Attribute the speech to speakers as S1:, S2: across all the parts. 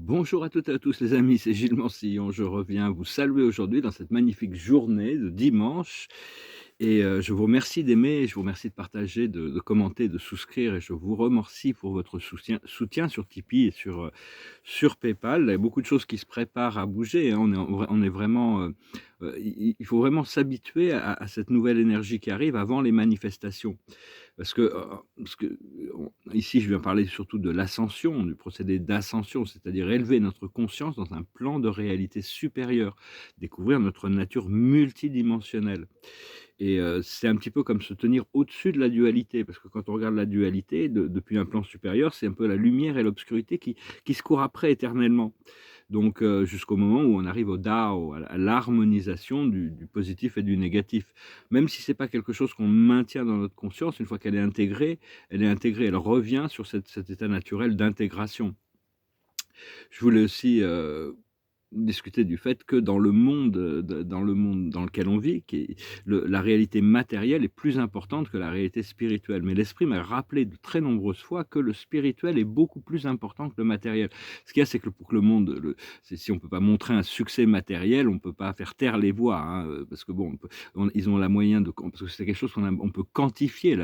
S1: Bonjour à toutes et à tous les amis, c'est Gilles Mansillon. Je reviens vous saluer aujourd'hui dans cette magnifique journée de dimanche et je vous remercie d'aimer, je vous remercie de partager, de commenter, de souscrire et je vous remercie pour votre soutien sur Tipeee et sur PayPal. Il y a beaucoup de choses qui se préparent à bouger, hein. On est vraiment, il faut vraiment s'habituer à cette nouvelle énergie qui arrive avant les manifestations. Parce que ici, je viens parler surtout de l'ascension, du procédé d'ascension, c'est-à-dire élever notre conscience dans un plan de réalité supérieure, découvrir notre nature multidimensionnelle. Et c'est un petit peu comme se tenir au-dessus de la dualité, parce que quand on regarde la dualité depuis un plan supérieur, c'est un peu la lumière et l'obscurité qui se courent après éternellement. Donc jusqu'au moment où on arrive au Dao, à l'harmonisation du positif et du négatif. Même si c'est pas quelque chose qu'on maintient dans notre conscience, une fois qu'elle est intégrée, elle est intégrée, elle revient sur cet état naturel d'intégration. Je voulais aussi, discuter du fait que dans le monde dans lequel on vit, qui est la réalité matérielle est plus importante que la réalité spirituelle. Mais l'esprit m'a rappelé de très nombreuses fois que le spirituel est beaucoup plus important que le matériel. Ce qu'il y a, c'est que pour que le monde, si on peut pas montrer un succès matériel, on peut pas faire taire les voix, hein, parce que bon, ils ont la moyen de, parce que c'est quelque chose on peut quantifier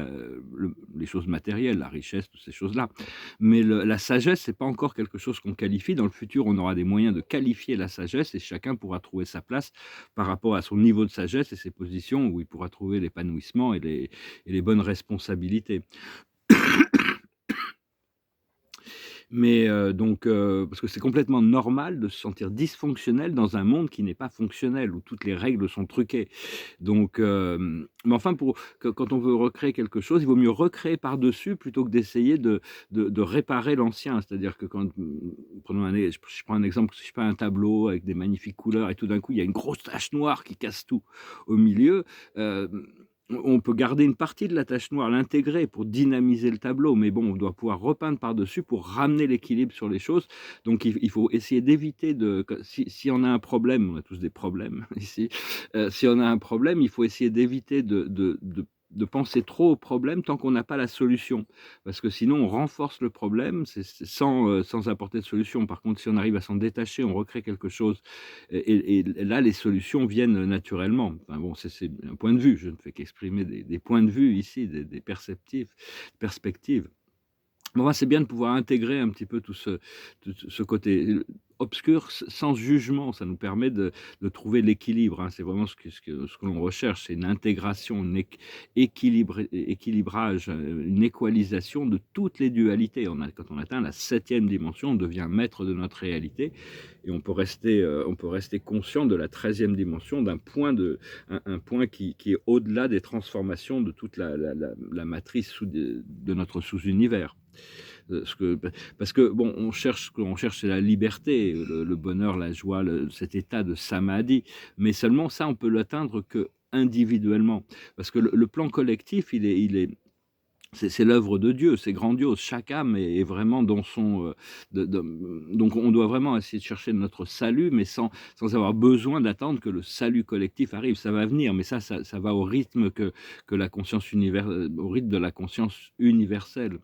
S1: les choses matérielles, la richesse, toutes ces choses-là. Mais la sagesse, c'est pas encore quelque chose qu'on qualifie. Dans le futur, on aura des moyens de qualifier la sagesse et chacun pourra trouver sa place par rapport à son niveau de sagesse et ses positions où il pourra trouver l'épanouissement et les bonnes responsabilités. Mais parce que c'est complètement normal de se sentir dysfonctionnel dans un monde qui n'est pas fonctionnel, où toutes les règles sont truquées. Donc mais enfin quand on veut recréer quelque chose, il vaut mieux recréer par-dessus plutôt que d'essayer de réparer l'ancien. C'est-à-dire que prenons je prends un exemple, si je fais un tableau avec des magnifiques couleurs et tout d'un coup, il y a une grosse tache noire qui casse tout au milieu, hem on peut garder une partie de la tache noire, l'intégrer pour dynamiser le tableau, mais bon, on doit pouvoir repeindre par-dessus pour ramener l'équilibre sur les choses. Donc il faut essayer d'éviter si on a un problème, on a tous des problèmes ici, si on a un problème, il faut essayer d'éviter de penser trop au problème tant qu'on n'a pas la solution. Parce que sinon on renforce le problème, c'est sans apporter de solution. Par contre, si on arrive à s'en détacher, on recrée quelque chose et là, les solutions viennent naturellement. Enfin bon, c'est un point de vue, je ne fais qu'exprimer des points de vue ici, des perspectives. Bon, bah, c'est bien de pouvoir intégrer un petit peu tout ce côté, obscur sans jugement. Ça nous permet de trouver l'équilibre, hein. C'est vraiment ce que l'on recherche, c'est une intégration, équilibrage, une équalisation de toutes les dualités. Quand on atteint la septième dimension, on devient maître de notre réalité et on peut rester conscient de la 13e dimension, un point qui est au-delà des transformations de toute la matrice de notre sous-univers. Ce que Parce que bon, ce qu'on cherche, c'est la liberté, le bonheur, la joie, cet état de samadhi, mais seulement ça, on peut l'atteindre que individuellement. Parce que le plan collectif, c'est l'œuvre de Dieu, c'est grandiose. Chaque âme est vraiment dans son, donc on doit vraiment essayer de chercher notre salut, mais sans avoir besoin d'attendre que le salut collectif arrive. Ça va venir, mais ça va au rythme au rythme de la conscience universelle.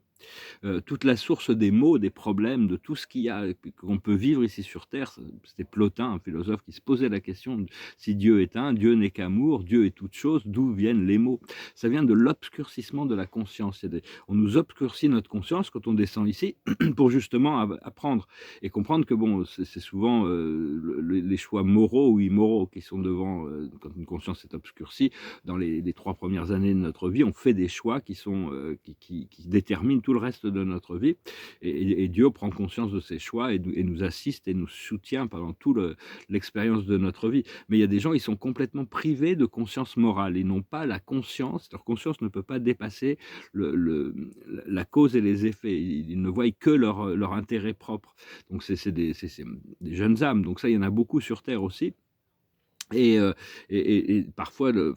S1: Toute la source des maux, des problèmes, de tout ce qu'il y a, qu'on peut vivre ici sur terre, c'était Plotin, un philosophe qui se posait la question de si Dieu est un, Dieu n'est qu'amour, Dieu est toute chose, d'où viennent les maux? Ça vient de l'obscurcissement de la conscience. On nous obscurcit notre conscience quand on descend ici pour justement apprendre et comprendre que bon, c'est souvent les choix moraux ou immoraux qui sont devant, quand une conscience est obscurcie. Dans les 3 premières années de notre vie, on fait des choix qui déterminent tout le reste de notre vie et Dieu prend conscience de ses choix et nous assiste et nous soutient pendant l'expérience de notre vie. Mais il y a des gens, ils sont complètement privés de conscience morale. Ils n'ont pas la conscience, leur conscience ne peut pas dépasser la cause et les effets. Ils ne voient que leur intérêt propre. Donc c'est des jeunes âmes. Donc ça, il y en a beaucoup sur terre aussi. Et parfois, je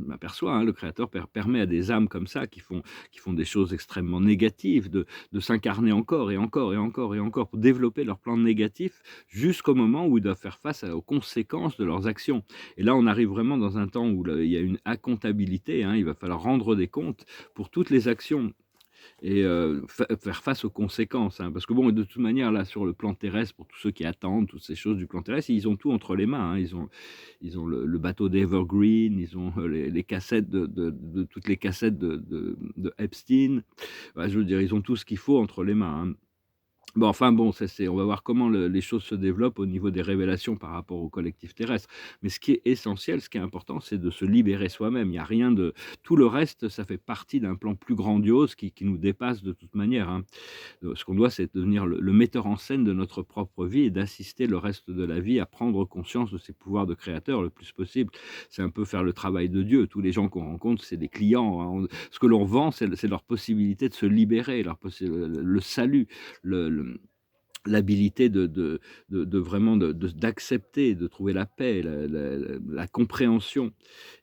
S1: m'aperçois, hein, le créateur permet à des âmes comme ça, qui font des choses extrêmement négatives, de s'incarner encore et encore et encore et encore pour développer leur plan négatif, jusqu'au moment où ils doivent faire face aux conséquences de leurs actions. Et là, on arrive vraiment dans un temps où il y a une incomptabilité, hein, il va falloir rendre des comptes pour toutes les actions. et faire face aux conséquences, hein. Parce que bon, de toute manière, là, sur le plan terrestre, pour tous ceux qui attendent toutes ces choses du plan terrestre, ils ont tout entre les mains, hein. Ils ont le bateau d'Evergreen, ils ont, les cassettes de toutes les cassettes de Epstein. Bah, je veux dire, ils ont tout ce qu'il faut entre les mains, hein. Bon, enfin bon, ça c'est on va voir comment les choses se développent au niveau des révélations par rapport au collectif terrestre. Mais ce qui est essentiel, ce qui est important, c'est de se libérer soi-même. Il y a rien de tout le reste, ça fait partie d'un plan plus grandiose qui nous dépasse de toute manière, hein. Ce qu'on doit, c'est devenir le metteur en scène de notre propre vie et d'assister le reste de la vie à prendre conscience de ses pouvoirs de créateur le plus possible. C'est un peu faire le travail de Dieu. Tous les gens qu'on rencontre, c'est des clients, hein. Ce que l'on vend, c'est leur possibilité de se libérer, le salut, le l'habilité de vraiment d'accepter, de trouver la paix, la compréhension,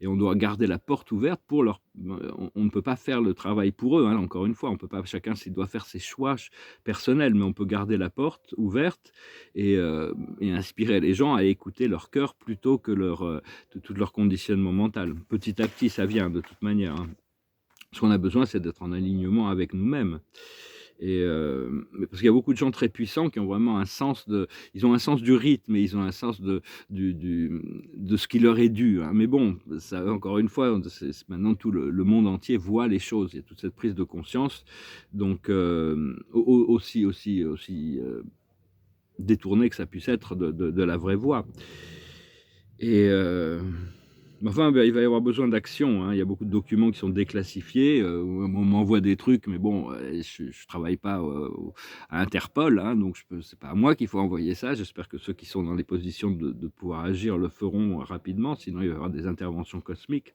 S1: et on doit garder la porte ouverte pour leur on ne peut pas faire le travail pour eux, hein, encore une fois, on peut pas chacun s'il doit faire ses choix personnels, mais on peut garder la porte ouverte et inspirer les gens à écouter leur cœur plutôt que tout leur conditionnement mental. Petit à petit, ça vient de toute manière, hein. Ce qu'on a besoin, c'est d'être en alignement avec nous-mêmes. Mais parce qu'il y a beaucoup de gens très puissants qui ont vraiment un sens ils ont un sens du rythme et ils ont un sens de ce qui leur est dû, hein. Mais bon, ça encore une fois, maintenant tout le monde entier voit les choses. Il y a toute cette prise de conscience, donc aussi détourné que ça puisse être de la vraie voie. Et mais enfin, bah, il va y avoir besoin d'action, hein. Il y a beaucoup de documents qui sont déclassifiés, on m'envoie des trucs, mais bon, je travaille pas, à Interpol, hein, donc c'est pas à moi qu'il faut envoyer ça. J'espère que ceux qui sont dans les positions de pouvoir agir le feront rapidement, sinon il va y avoir des interventions cosmiques.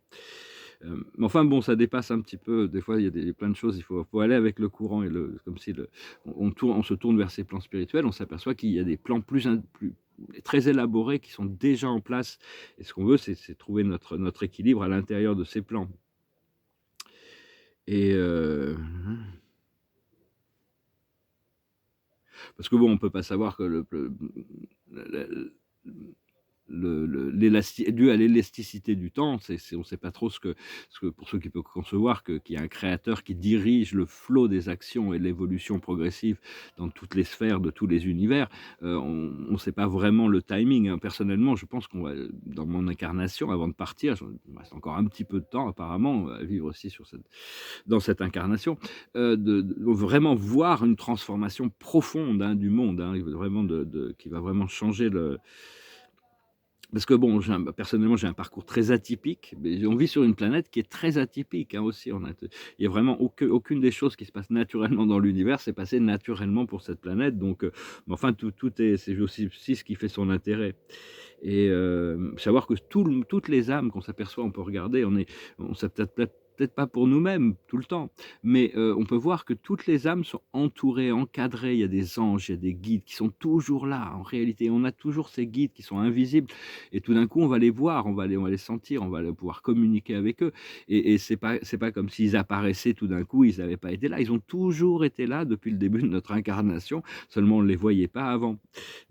S1: Mais enfin bon, ça dépasse un petit peu, des fois il y a plein de choses, il faut aller avec le courant et comme si on se tourne vers ces plans spirituels, on s'aperçoit qu'il y a des plans plus très élaborés qui sont déjà en place, et ce qu'on veut, c'est trouver notre équilibre à l'intérieur de ces plans. Et parce que bon, on peut pas savoir que dû à l'élasticité du temps, on ne sait pas trop pour ceux qui peuvent concevoir qu'il y a un créateur qui dirige le flot des actions et l'évolution progressive dans toutes les sphères de tous les univers. On ne sait pas vraiment le timing, hein. Personnellement, je pense qu'on va, dans mon incarnation, avant de partir, il me reste encore un petit peu de temps apparemment à vivre aussi dans cette incarnation, de vraiment voir une transformation profonde, hein, du monde, hein, vraiment qui va vraiment changer parce que bon, personnellement, j'ai un parcours très atypique, mais on vit sur une planète qui est très atypique, hein, aussi. Il y a vraiment aucune des choses qui se passent naturellement dans l'univers s'est passée naturellement pour cette planète, donc mais enfin c'est aussi ce qui fait son intérêt. Et savoir que toutes les âmes qu'on s'aperçoit, on peut regarder, on sait peut-être pas pour nous-mêmes tout le temps, mais on peut voir que toutes les âmes sont entourées, encadrées. Il y a des anges, il y a des guides qui sont toujours là, en réalité. On a toujours ces guides qui sont invisibles, et tout d'un coup, on va les voir, on va les sentir, on va pouvoir communiquer avec eux, et c'est pas comme s'ils apparaissaient tout d'un coup, ils n'avaient pas été là. Ils ont toujours été là depuis le début de notre incarnation, seulement on ne les voyait pas avant.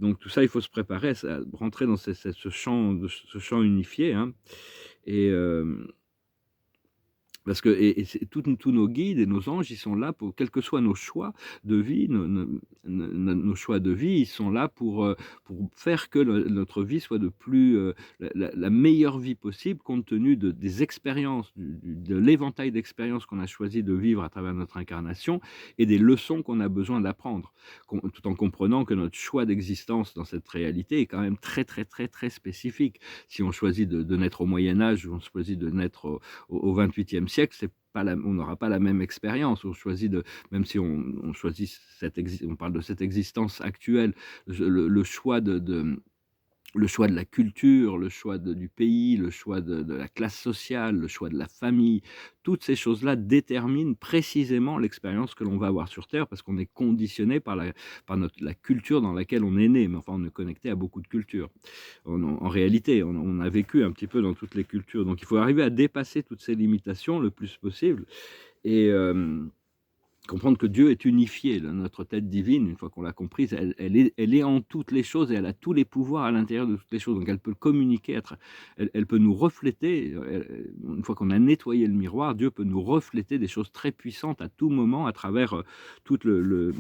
S1: Donc tout ça, il faut se préparer à rentrer dans ce champ unifié, hein. Et parce que c'est tous nos guides et nos anges, ils sont là pour quels que soient nos choix de vie, nos choix de vie, ils sont là pour faire que notre vie soit la meilleure vie possible, compte tenu des expériences, de l'éventail d'expériences qu'on a choisi de vivre à travers notre incarnation, et des leçons qu'on a besoin d'apprendre, tout en comprenant que notre choix d'existence dans cette réalité est quand même très, très, très, très spécifique. Si on choisit de naître au Moyen Âge, ou on choisit de naître au XXIe siècle, c'est pas on n'aura pas la même expérience. On choisit même si on choisit on parle de cette existence actuelle, le choix le choix de la culture, le choix du pays, le choix de la classe sociale, le choix de la famille, toutes ces choses-là déterminent précisément l'expérience que l'on va avoir sur Terre, parce qu'on est conditionné par la culture dans laquelle on est né. Mais enfin, on est connecté à beaucoup de cultures. En réalité, on a vécu un petit peu dans toutes les cultures. Donc il faut arriver à dépasser toutes ces limitations le plus possible. Et Comprendre que Dieu est unifié, notre tête divine, une fois qu'on l'a comprise, elle est en toutes les choses et elle a tous les pouvoirs à l'intérieur de toutes les choses. Donc elle peut communiquer, elle peut nous refléter, une fois qu'on a nettoyé le miroir, Dieu peut nous refléter des choses très puissantes à tout moment à travers, tout le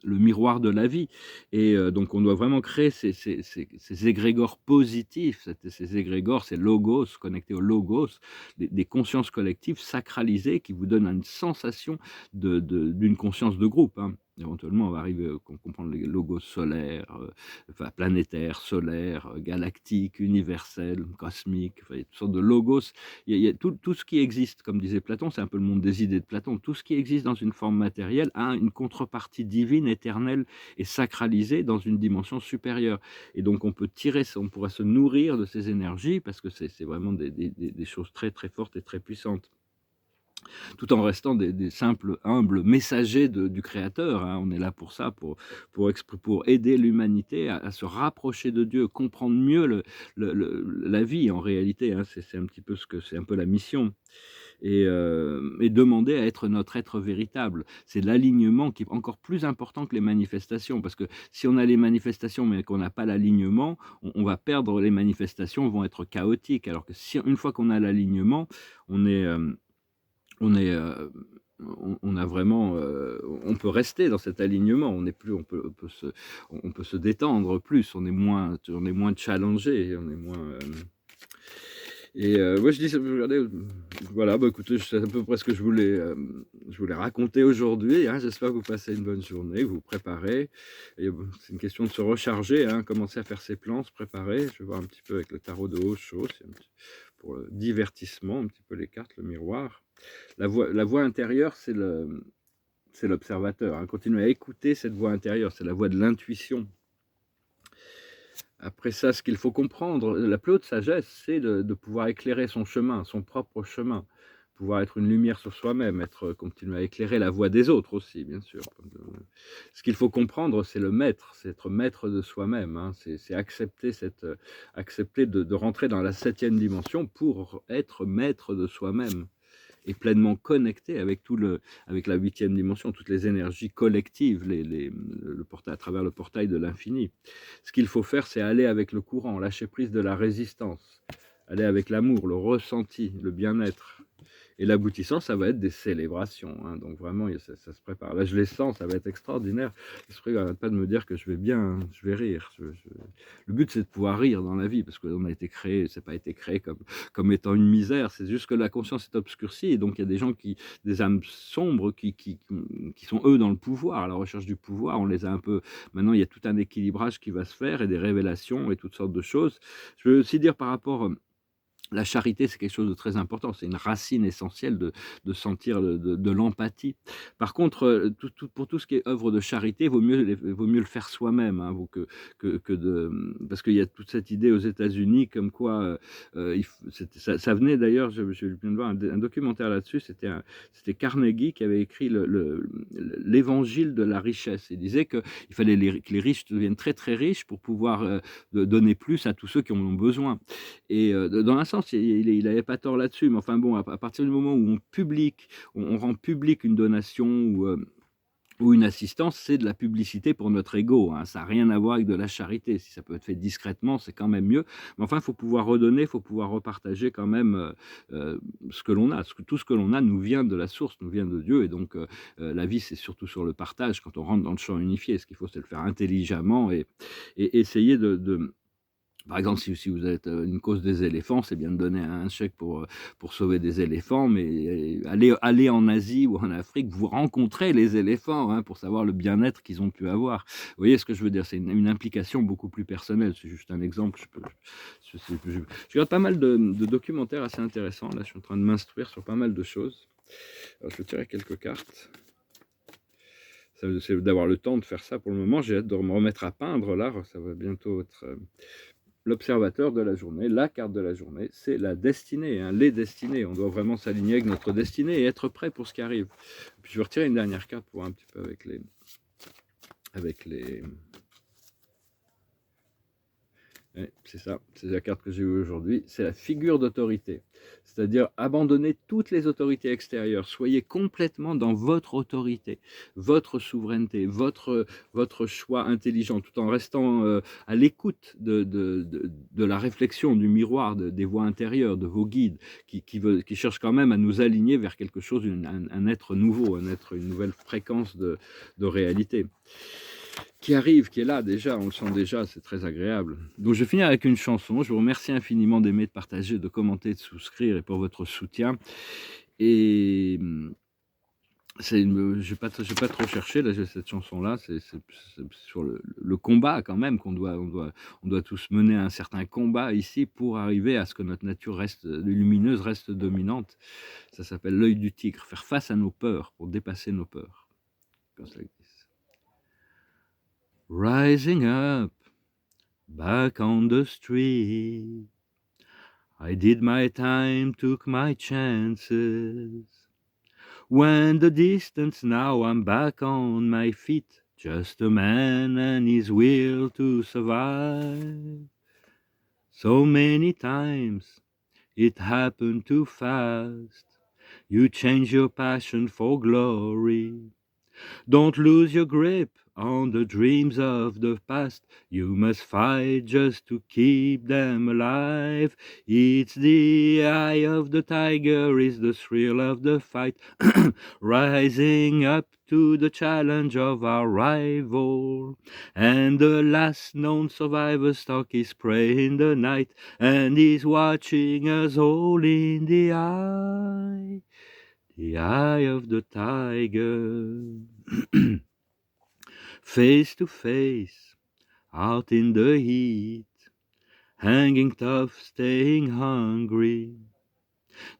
S1: miroir de la vie et donc on doit vraiment créer ces égrégores positifs, ces égrégores, ces logos, connectés au logos, des consciences collectives sacralisées qui vous donnent une sensation d'une conscience de groupe, hein. Éventuellement, on va arriver à comprendre les logos solaires, enfin planétaires, solaires, galactiques, universels, cosmiques, enfin il y a toutes sortes de logos. Il y a tout ce qui existe, comme disait Platon, c'est un peu le monde des idées de Platon. Tout ce qui existe dans une forme matérielle a une contrepartie divine, éternelle et sacralisée dans une dimension supérieure. Et donc on pourrait se nourrir de ces énergies parce que c'est vraiment des choses très, très fortes et très puissantes. Tout en restant des simples, humbles messagers du créateur, hein. On est là pour ça, pour aider l'humanité à se rapprocher de Dieu, comprendre mieux la vie en réalité, hein. C'est un petit peu c'est un peu la mission et demander à être notre être véritable. C'est l'alignement qui est encore plus important que les manifestations, parce que si on a les manifestations mais qu'on n'a pas l'alignement, on va perdre les manifestations, vont être chaotiques. Alors que si une fois qu'on a l'alignement, on est, on est, on a vraiment, on peut rester dans cet alignement. On est plus on peut se détendre plus, on est moins challengé, on est moins, ouais, je dis ça regardez, voilà, bah, écoutez, c'est à peu près ce que je voulais raconter aujourd'hui, hein. J'espère que vous passez une bonne journée, que vous vous préparez et bon, c'est une question de se recharger, hein, commencer à faire ses plans, se préparer. Je vais voir un petit peu avec le tarot de Osho, c'est un petit pour le divertissement, un petit peu les cartes, le miroir. La voix intérieure, c'est l'observateur, hein. Continuez à écouter cette voix intérieure, c'est la voix de l'intuition. Après ça, ce qu'il faut comprendre, la plus haute sagesse, c'est de pouvoir éclairer son chemin, son propre chemin, pouvoir être une lumière sur soi-même, continuer à éclairer la voie des autres aussi, bien sûr. Ce qu'il faut comprendre, c'est le maître, c'est être maître de soi-même, hein. C'est accepter accepter de rentrer dans la 7e dimension pour être maître de soi-même et pleinement connecté avec avec la 8e dimension, toutes les énergies collectives, le portail, à travers le portail de l'infini. Ce qu'il faut faire, c'est aller avec le courant, lâcher prise de la résistance, aller avec l'amour, le ressenti, le bien-être. Et l'aboutissant, ça va être des célébrations, hein. Donc vraiment, ça se prépare. Là, je les sens, ça va être extraordinaire. L'esprit n'arrête pas de me dire que je vais bien, hein, je vais rire. Le but, c'est de pouvoir rire dans la vie, parce qu'on a été créé, c'est pas été créé comme étant une misère. C'est juste que la conscience est obscurcie, et donc il y a des gens des âmes sombres qui sont eux dans le pouvoir, à la recherche du pouvoir. On les a un peu. Maintenant, il y a tout un équilibrage qui va se faire et des révélations et toutes sortes de choses. Je veux aussi dire par rapport la charité, c'est quelque chose de très important. C'est une racine essentielle de sentir de l'empathie. Par contre, pour tout ce qui est œuvre de charité, vaut mieux le faire soi-même, hein, parce qu'il y a toute cette idée aux États-Unis comme quoi, ça venait d'ailleurs, je viens de voir un documentaire là-dessus, c'était Carnegie qui avait écrit l'évangile de la richesse. Il disait qu'il fallait que les riches deviennent très, très riches pour pouvoir, donner plus à tous ceux qui en ont besoin. Et dans un sens, il avait pas tort là-dessus, mais enfin bon, à partir du moment où on rend public une donation ou une assistance, c'est de la publicité pour notre ego, hein. Ça a rien à voir avec de la charité. Si ça peut être fait discrètement, c'est quand même mieux. Mais enfin, il faut pouvoir redonner, il faut pouvoir repartager quand même, ce que l'on a. Tout ce que l'on a nous vient de la source, nous vient de Dieu et donc la vie, c'est surtout sur le partage quand on rentre dans le champ unifié. Ce qu'il faut, c'est le faire intelligemment et essayer par exemple, si vous êtes, une cause des éléphants, c'est bien de donner un chèque pour sauver des éléphants, mais aller en Asie ou en Afrique, vous rencontrez les éléphants, hein, pour savoir le bien-être qu'ils ont pu avoir. Vous voyez ce que je veux dire? C'est une implication beaucoup plus personnelle. C'est juste un exemple. Je regarde pas mal de documentaires assez intéressants. Là, je suis en train de m'instruire sur pas mal de choses. Alors, je vais tirer quelques cartes. C'est d'avoir le temps de faire ça pour le moment. J'ai hâte de me remettre à peindre là. Ça va bientôt être, l'observateur de la journée, la carte de la journée, c'est la destinée, hein, les destinées. On doit vraiment s'aligner avec notre destinée et être prêt pour ce qui arrive. Puis je vais retirer une dernière carte pour un petit peu avec Ouais, c'est ça, c'est la carte que j'ai eue aujourd'hui, c'est la figure d'autorité. C'est-à-dire abandonnez toutes les autorités extérieures, soyez complètement dans votre autorité, votre souveraineté, votre choix intelligent, tout en restant, à l'écoute de la réflexion, du miroir, des voix intérieures, de vos guides qui cherchent quand même à nous aligner vers quelque chose, un être nouveau, une nouvelle fréquence de réalité. Qui arrive, qui est là déjà, on le sent déjà, c'est très agréable. Donc je vais finir avec une chanson. Je vous remercie infiniment d'aimer, de partager, de commenter, de souscrire et pour votre soutien. Et c'est une, j'ai pas trop cherché là, j'ai cette chanson-là, c'est sur le combat quand même on doit tous mener un certain combat ici pour arriver à ce que notre nature reste lumineuse, reste dominante. Ça s'appelle l'œil du tigre, faire face à nos peurs pour dépasser nos peurs. Comme ça existe. Rising up. Back on the street, I did my time, took my chances. When the distance now I'm back on my feet, just a man and his will to survive. So many times it happened too fast. You change your passion for glory. Don't lose your grip on the dreams of the past. You must fight just to keep them alive. It's the eye of the tiger, is the thrill of the fight. Rising up to the challenge of our rival. And the last known survivor stalks his prey in the night, and he's watching us all in the eye. The eye of the tiger. Face to face, out in the heat, hanging tough, staying hungry.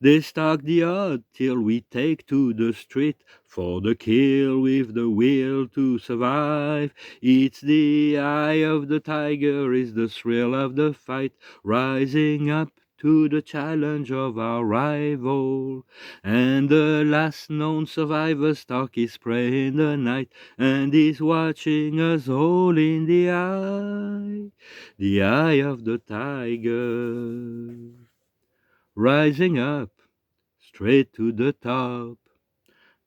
S1: They stalk the odd till we take to the street for the kill with the will to survive. It's the eye of the tiger, is the thrill of the fight, rising up to the challenge of our rival. And the last known survivor stalks his prey in the night, and is watching us all in the eye of the tiger. Rising up, straight to the top,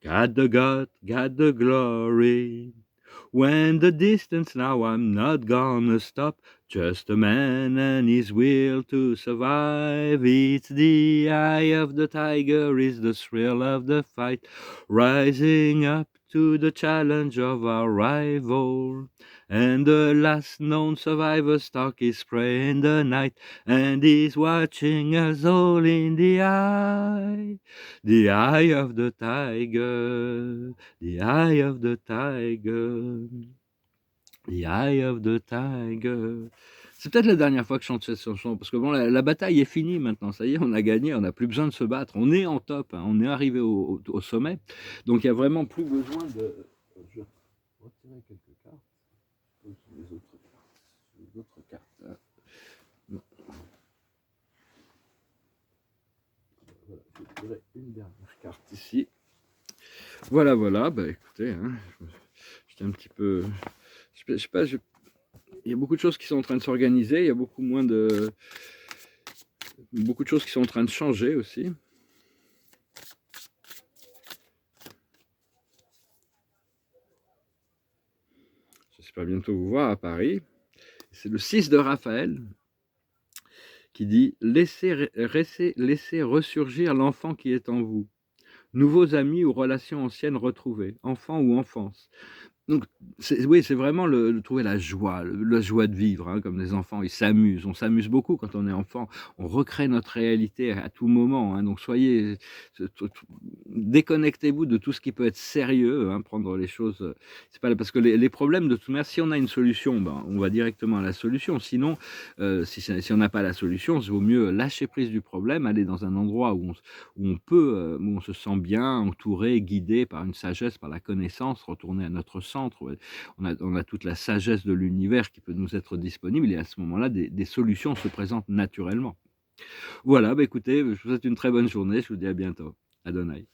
S1: got the gut, got the glory. When the distance now I'm not gonna stop, just a man and his will to survive. It's the eye of the tiger, is the thrill of the fight, rising up to the challenge of our rival. And the last known survivor stalks his prey in the night, and he's watching us all in the eye of the tiger, the eye of the tiger, the eye of the tiger. C'est peut-être la dernière fois que je chante cette chanson, parce que bon, la bataille est finie maintenant, ça y est, on a gagné, on n'a plus besoin de se battre, on est en top, hein, on est arrivé au sommet, donc il n'y a vraiment plus besoin de... Je vais retirer quelques cartes, les autres cartes, là. Voilà, je tirerai une dernière carte ici. Voilà, voilà, bah écoutez, hein, j'étais un petit peu... Je sais pas, il y a beaucoup de choses qui sont en train de s'organiser, il y a beaucoup de choses qui sont en train de changer aussi. J'espère bientôt vous voir à Paris. C'est le 6 de Raphaël qui dit « Laissez ressurgir l'enfant qui est en vous. Nouveaux amis ou relations anciennes retrouvées, enfant ou enfance. » Donc, oui, c'est vraiment trouver la joie de vivre, hein, comme les enfants, ils s'amusent. On s'amuse beaucoup quand on est enfant. On recrée notre réalité à tout moment, hein, donc déconnectez-vous de tout ce qui peut être sérieux, hein, prendre les choses, c'est pas parce que les problèmes de toute manière, si on a une solution, ben, on va directement à la solution. Sinon, si on n'a pas la solution, il vaut mieux lâcher prise du problème, aller dans un endroit où on se sent bien, entouré, guidé par une sagesse, par la connaissance, retourner à notre centre. On a toute la sagesse de l'univers qui peut nous être disponible et à ce moment-là, des solutions se présentent naturellement. Voilà, bah écoutez, je vous souhaite une très bonne journée, je vous dis à bientôt. Adonai.